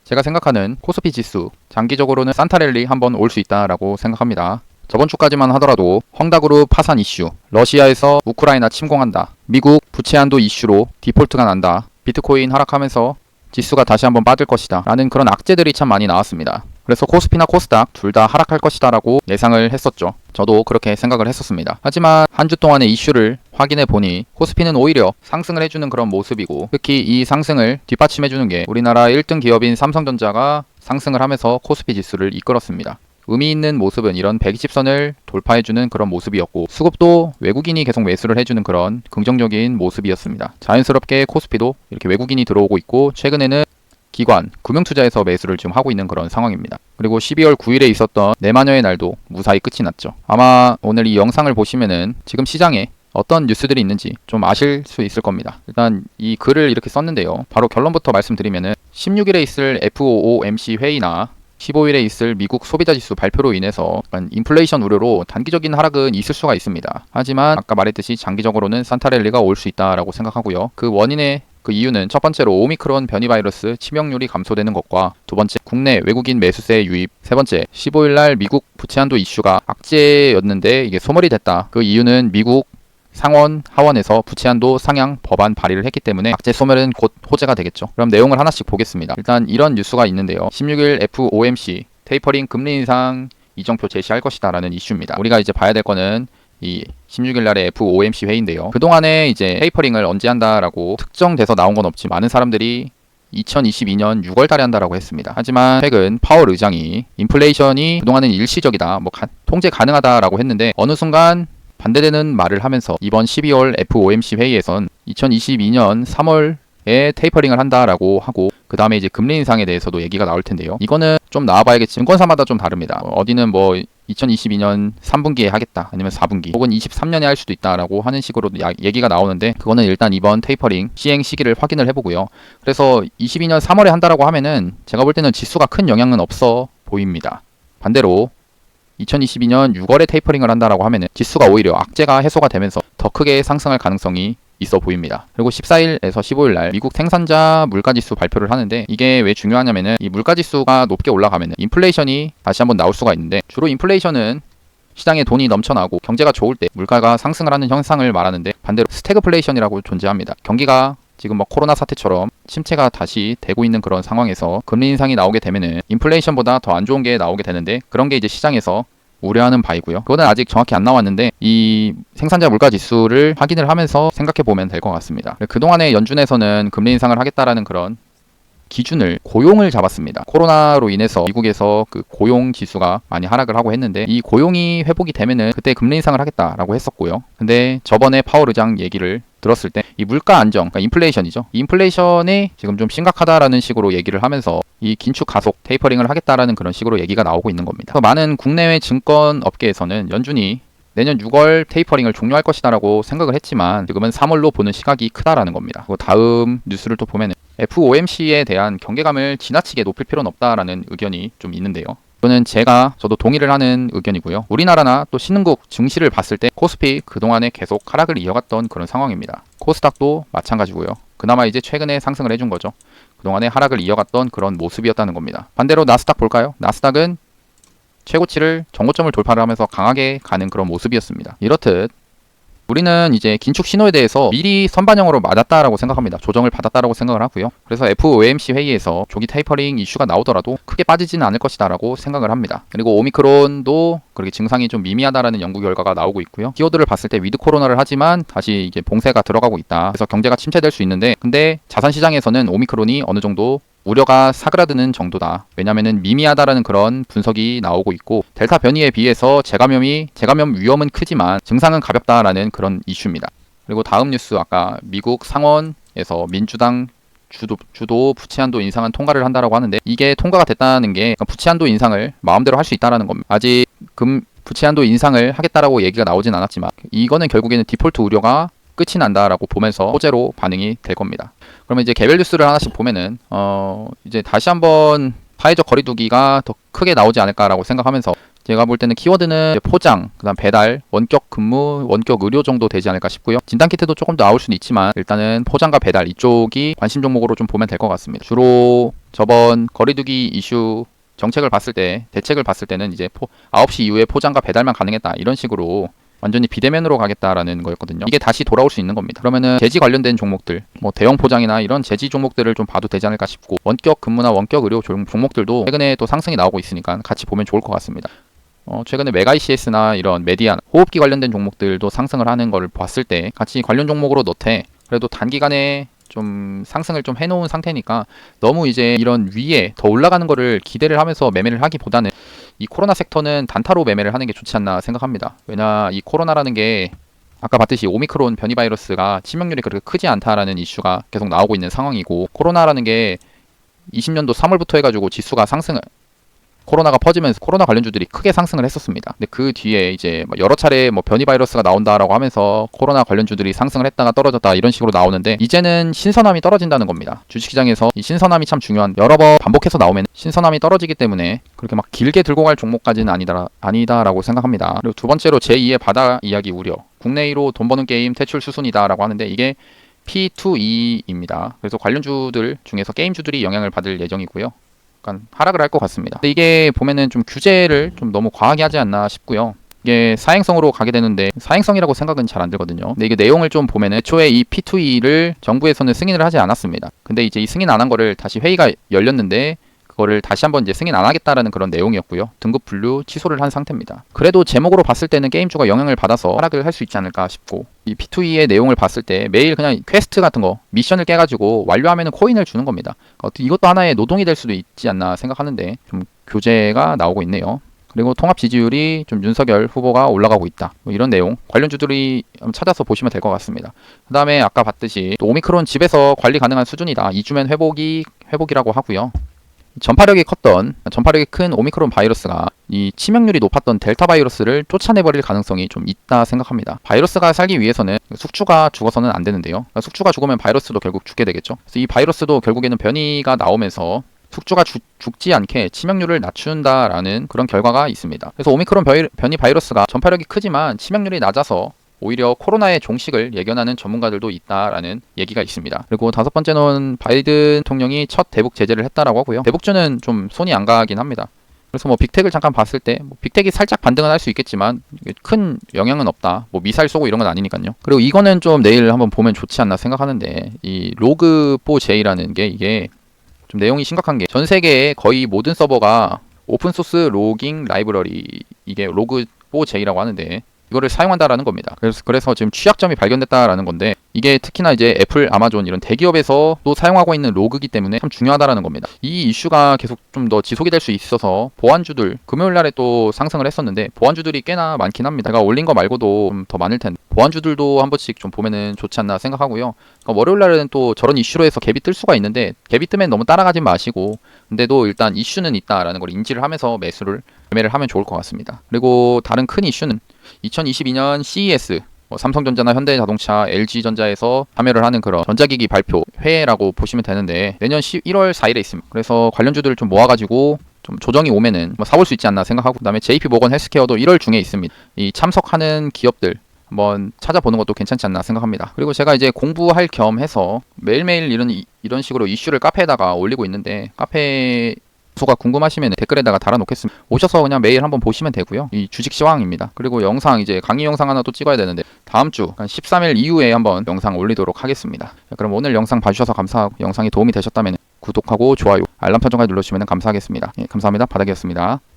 제가 생각하는 코스피 지수, 장기적으로는 산타랠리 한번 올 수 있다라고 생각합니다. 저번 주까지만 하더라도 헝다그룹 파산 이슈, 러시아에서 우크라이나 침공한다, 미국 부채 한도 이슈로 디폴트가 난다, 비트코인 하락하면서 지수가 다시 한번 빠질 것이다 라는 그런 악재들이 참 많이 나왔습니다. 그래서 코스피나 코스닥 둘 다 하락할 것이다 라고 예상을 했었죠. 저도 그렇게 생각을 했었습니다. 하지만 한 주 동안의 이슈를 확인해 보니 코스피는 오히려 상승을 해주는 그런 모습이고, 특히 이 상승을 뒷받침해주는 게 우리나라 1등 기업인 삼성전자가 상승을 하면서 코스피 지수를 이끌었습니다. 의미 있는 모습은 이런 120선을 돌파해주는 그런 모습이었고, 수급도 외국인이 계속 매수를 해주는 그런 긍정적인 모습이었습니다. 자연스럽게 코스피도 이렇게 외국인이 들어오고 있고, 최근에는 기관, 금융투자에서 매수를 지금 하고 있는 그런 상황입니다. 그리고 12월 9일에 있었던 내마녀의 날도 무사히 끝이 났죠. 아마 오늘 이 영상을 보시면은 지금 시장에 어떤 뉴스들이 있는지 좀 아실 수 있을 겁니다. 일단 이 글을 이렇게 썼는데요. 바로 결론부터 말씀드리면은 16일에 있을 FOMC 회의나 15일에 있을 미국 소비자지수 발표로 인해서 인플레이션 우려로 단기적인 하락은 있을 수가 있습니다. 하지만 아까 말했듯이 장기적으로는 산타랠리가 올 수 있다라고 생각하고요. 그 원인의 그 이유는 첫 번째로 오미크론 변이 바이러스 치명률이 감소되는 것과, 두 번째 국내 외국인 매수세 유입, 세 번째 15일날 미국 부채 한도 이슈가 악재였는데 이게 소멸이 됐다. 그 이유는 미국 상원, 하원에서 부채 한도 상향 법안 발의를 했기 때문에 악재 소멸은 곧 호재가 되겠죠. 그럼 내용을 하나씩 보겠습니다. 일단 이런 뉴스가 있는데요. 16일 FOMC 테이퍼링 금리 인상 이정표 제시할 것이다 라는 이슈입니다. 우리가 이제 봐야 될 거는 이 16일 날의 FOMC 회의인데요. 그동안에 이제 테이퍼링을 언제 한다라고 특정돼서 나온 건 없지만 많은 사람들이 2022년 6월 달에 한다라고 했습니다. 하지만 최근 파월 의장이 인플레이션이 그동안은 일시적이다, 통제 가능하다라고 했는데 어느 순간 반대되는 말을 하면서 이번 12월 FOMC 회의에선 2022년 3월에 테이퍼링을 한다라고 하고, 그 다음에 이제 금리 인상에 대해서도 얘기가 나올 텐데요. 이거는 좀 나와봐야겠지. 증권사마다 좀 다릅니다. 어디는 뭐 2022년 3분기에 하겠다, 아니면 4분기, 혹은 23년에 할 수도 있다라고 하는 식으로 얘기가 나오는데, 그거는 일단 이번 테이퍼링 시행 시기를 확인을 해보고요. 그래서 22년 3월에 한다라고 하면은 제가 볼 때는 지수가 큰 영향은 없어 보입니다. 반대로 2022년 6월에 테이퍼링을 한다라고 하면은 지수가 오히려 악재가 해소가 되면서 더 크게 상승할 가능성이 있어 보입니다. 그리고 14일에서 15일 날 미국 생산자 물가지수 발표를 하는데, 이게 왜 중요하냐면은 이 물가지수가 높게 올라가면은 인플레이션이 다시 한번 나올 수가 있는데, 주로 인플레이션은 시장에 돈이 넘쳐나고 경제가 좋을 때 물가가 상승을 하는 현상을 말하는데, 반대로 스태그플레이션이라고 존재합니다. 경기가 지금 뭐 코로나 사태처럼 침체가 다시 되고 있는 그런 상황에서 금리 인상이 나오게 되면은 인플레이션보다 더 안 좋은 게 나오게 되는데, 그런 게 이제 시장에서 우려하는 바이고요. 그거는 아직 정확히 안 나왔는데 이 생산자 물가 지수를 확인을 하면서 생각해 보면 될 것 같습니다. 그동안에 연준에서는 금리 인상을 하겠다라는 그런 기준을 고용을 잡았습니다. 코로나로 인해서 미국에서 그 고용 지수가 많이 하락을 하고 했는데, 이 고용이 회복이 되면은 그때 금리 인상을 하겠다라고 했었고요. 근데 저번에 파월 의장 얘기를 들었을 때 이 물가 안정, 그러니까 인플레이션이죠. 인플레이션이 지금 좀 심각하다라는 식으로 얘기를 하면서 이 긴축 가속 테이퍼링을 하겠다라는 그런 식으로 얘기가 나오고 있는 겁니다. 그래서 많은 국내외 증권 업계에서는 연준이 내년 6월 테이퍼링을 종료할 것이다라고 생각을 했지만 지금은 3월로 보는 시각이 크다라는 겁니다. 그리고 다음 뉴스를 또 보면은 FOMC에 대한 경계감을 지나치게 높일 필요는 없다라는 의견이 좀 있는데요. 이거는 저도 동의를 하는 의견이고요. 우리나라나 또 신흥국 증시를 봤을 때 코스피 그동안에 계속 하락을 이어갔던 그런 상황입니다. 코스닥도 마찬가지고요. 그나마 이제 최근에 상승을 해준 거죠. 그동안에 하락을 이어갔던 그런 모습이었다는 겁니다. 반대로 나스닥 볼까요? 나스닥은 최고치를 정고점을 돌파를 하면서 강하게 가는 그런 모습이었습니다. 이렇듯 우리는 이제 긴축 신호에 대해서 미리 선반영으로 맞았다라고 생각합니다. 조정을 받았다라고 생각을 하고요. 그래서 FOMC 회의에서 조기 테이퍼링 이슈가 나오더라도 크게 빠지지는 않을 것이다라고 생각을 합니다. 그리고 오미크론도 그렇게 증상이 좀 미미하다라는 연구 결과가 나오고 있고요. 키워드를 봤을 때 위드 코로나를 하지만 다시 이제 봉쇄가 들어가고 있다. 그래서 경제가 침체될 수 있는데, 근데 자산 시장에서는 오미크론이 어느 정도 우려가 사그라드는 정도다. 왜냐면은 미미하다라는 그런 분석이 나오고 있고, 델타 변이에 비해서 재감염 위험은 크지만 증상은 가볍다라는 그런 이슈입니다. 그리고 다음 뉴스, 아까 미국 상원에서 민주당 주도 부채 한도 인상안 통과를 한다라고 하는데, 이게 통과가 됐다는 게 부채 한도 인상을 마음대로 할 수 있다라는 겁니다. 아직 부채 한도 인상을 하겠다라고 얘기가 나오진 않았지만 이거는 결국에는 디폴트 우려가 끝이 난다라고 보면서 호재로 반응이 될 겁니다. 그러면 이제 개별 뉴스를 하나씩 보면은 이제 다시 한번 사회적 거리두기가 더 크게 나오지 않을까라고 생각하면서 제가 볼 때는 키워드는 이제 포장, 그다음 배달, 원격 근무, 원격 의료 정도 되지 않을까 싶고요. 진단키트도 조금 더 나올 수는 있지만 일단은 포장과 배달 이쪽이 관심 종목으로 좀 보면 될 것 같습니다. 주로 저번 거리두기 이슈 정책을 봤을 때, 대책을 봤을 때는 이제 9시 이후에 포장과 배달만 가능했다 이런 식으로 완전히 비대면으로 가겠다라는 거였거든요. 이게 다시 돌아올 수 있는 겁니다. 그러면은 제지 관련된 종목들, 뭐 대형 포장이나 이런 제지 종목들을 좀 봐도 되지 않을까 싶고, 원격 근무나 원격 의료 종목들도 최근에 또 상승이 나오고 있으니까 같이 보면 좋을 것 같습니다. 최근에 메가이CS나 이런 메디안, 호흡기 관련된 종목들도 상승을 하는 걸 봤을 때 같이 관련 종목으로 넣되, 그래도 단기간에 좀 상승을 좀 해놓은 상태니까 너무 이제 이런 위에 더 올라가는 거를 기대를 하면서 매매를 하기보다는 이 코로나 섹터는 단타로 매매를 하는 게 좋지 않나 생각합니다. 왜냐, 이 코로나라는 게 아까 봤듯이 오미크론 변이 바이러스가 치명률이 그렇게 크지 않다라는 이슈가 계속 나오고 있는 상황이고, 코로나라는 게 20년도 3월부터 해가지고 지수가 코로나가 퍼지면서 코로나 관련주들이 크게 상승을 했었습니다. 근데 그 뒤에 이제 여러 차례 변이 바이러스가 나온다라고 하면서 코로나 관련주들이 상승을 했다가 떨어졌다 이런 식으로 나오는데, 이제는 신선함이 떨어진다는 겁니다. 주식시장에서 이 신선함이 참 중요한, 여러 번 반복해서 나오면 신선함이 떨어지기 때문에 그렇게 막 길게 들고 갈 종목까지는 아니다라고 생각합니다. 그리고 두 번째로 제2의 바다 이야기 우려. 국내로 돈 버는 게임 퇴출 수순이다라고 하는데, 이게 P2E입니다. 그래서 관련주들 중에서 게임주들이 영향을 받을 예정이고요. 약간 하락을 할 것 같습니다. 근데 이게 보면은 좀 규제를 좀 너무 과하게 하지 않나 싶고요. 이게 사행성으로 가게 되는데 사행성이라고 생각은 잘 안 들거든요. 근데 이게 내용을 좀 보면은 애초에 이 P2E를 정부에서는 승인을 하지 않았습니다. 근데 이제 이 승인 안 한 거를 다시 회의가 열렸는데 그거를 다시 한번 이제 승인 안 하겠다라는 그런 내용이었고요. 등급 분류 취소를 한 상태입니다. 그래도 제목으로 봤을 때는 게임주가 영향을 받아서 하락을 할 수 있지 않을까 싶고, 이 P2E의 내용을 봤을 때 매일 그냥 퀘스트 같은 거 미션을 깨가지고 완료하면 코인을 주는 겁니다. 이것도 하나의 노동이 될 수도 있지 않나 생각하는데 좀 교재가 나오고 있네요. 그리고 통합 지지율이 좀 윤석열 후보가 올라가고 있다, 이런 내용 관련주들이 찾아서 보시면 될 것 같습니다. 그 다음에 아까 봤듯이 또 오미크론 집에서 관리 가능한 수준이다, 2주면 회복이라고 하고요. 전파력이 큰 오미크론 바이러스가 이 치명률이 높았던 델타 바이러스를 쫓아내버릴 가능성이 좀 있다 생각합니다. 바이러스가 살기 위해서는 숙주가 죽어서는 안 되는데요. 숙주가 죽으면 바이러스도 결국 죽게 되겠죠. 그래서 이 바이러스도 결국에는 변이가 나오면서 숙주가 죽지 않게 치명률을 낮춘다라는 그런 결과가 있습니다. 그래서 오미크론 변이 바이러스가 전파력이 크지만 치명률이 낮아서 오히려 코로나의 종식을 예견하는 전문가들도 있다라는 얘기가 있습니다. 그리고 다섯 번째는 바이든 대통령이 첫 대북 제재를 했다라고 하고요. 대북주는 좀 손이 안 가긴 합니다. 그래서 빅텍을 잠깐 봤을 때 빅텍이 살짝 반등은 할 수 있겠지만 큰 영향은 없다. 미사일 쏘고 이런 건 아니니까요. 그리고 이거는 좀 내일 한번 보면 좋지 않나 생각하는데, 이 로그4j라는 게 이게 좀 내용이 심각한 게, 전 세계의 거의 모든 서버가 오픈소스 로깅 라이브러리, 이게 로그4j라고 하는데 이거를 사용한다라는 겁니다. 그래서 지금 취약점이 발견됐다라는 건데, 이게 특히나 이제 애플, 아마존 이런 대기업에서도 사용하고 있는 로그이기 때문에 참 중요하다라는 겁니다. 이 이슈가 계속 좀 더 지속이 될 수 있어서 보안주들, 금요일 날에 또 상승을 했었는데 보안주들이 꽤나 많긴 합니다. 제가 올린 거 말고도 좀 더 많을 텐데 보안주들도 한 번씩 좀 보면은 좋지 않나 생각하고요. 그러니까 월요일 날에는 또 저런 이슈로 해서 갭이 뜰 수가 있는데, 갭이 뜨면 너무 따라가지 마시고, 근데도 일단 이슈는 있다라는 걸 인지를 하면서 매매를 하면 좋을 것 같습니다. 그리고 다른 큰 이슈는 2022년 CES, 삼성전자나 현대자동차, LG전자에서 참여를 하는 그런 전자기기 발표 회라고 보시면 되는데, 내년 1월 4일에 있습니다. 그래서 관련주들을 좀 모아가지고 좀 조정이 오면은 사볼 수 있지 않나 생각하고, 그 다음에 JP모건 헬스케어도 1월 중에 있습니다. 이 참석하는 기업들 한번 찾아보는 것도 괜찮지 않나 생각합니다. 그리고 제가 이제 공부할 겸 해서 매일매일 이런 식으로 이슈를 카페에다가 올리고 있는데, 카페 소가 궁금하시면 댓글에다가 달아놓겠습니다. 오셔서 그냥 매일 한번 보시면 되고요. 이 주식 시황입니다. 그리고 영상, 이제 강의 영상 하나 또 찍어야 되는데 다음 주 13일 이후에 한번 영상 올리도록 하겠습니다. 그럼 오늘 영상 봐주셔서 감사하고, 영상이 도움이 되셨다면 구독하고 좋아요, 알람 설정까지 눌러주시면 감사하겠습니다. 감사합니다. 바닥이었습니다.